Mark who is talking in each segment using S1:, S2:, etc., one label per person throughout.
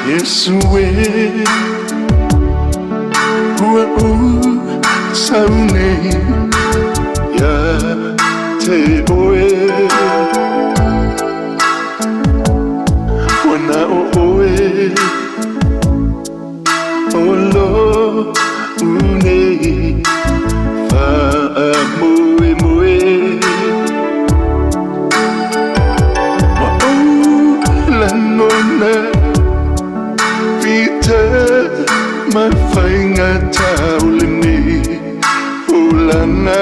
S1: Yesue Hua Saune Ya Te Oe Wana Oe Olo Une Fa Moe Moe Wa O Lanona Ma fainga taulini ulana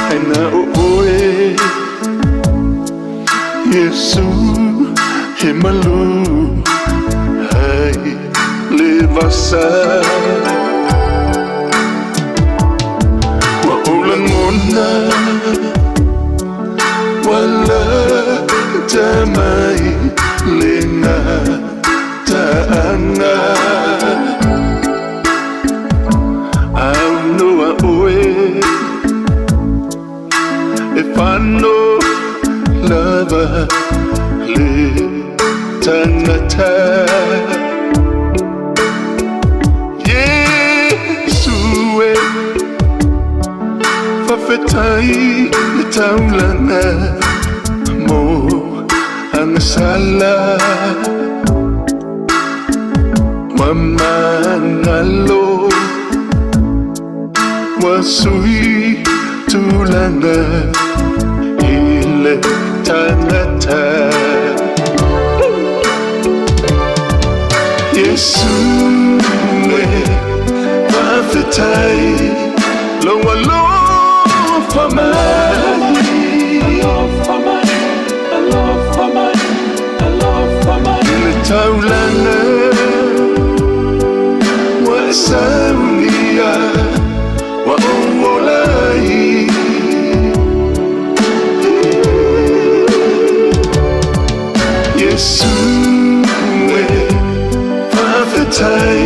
S1: Aina oe Yesu himalu Hai levasa Wa ulangona Wala tamai Lena ta'anga Au noa oe If I know lava Le tangata Yesue Fafetai taulana Mo ang sala Mamangalo Wasui tulanga Ile tanata Yesue Mafetai Alofa mani Alofa mani Alofa mani Alofa mani Ile taulanga Saunia wa omolai Yesu we Fafetai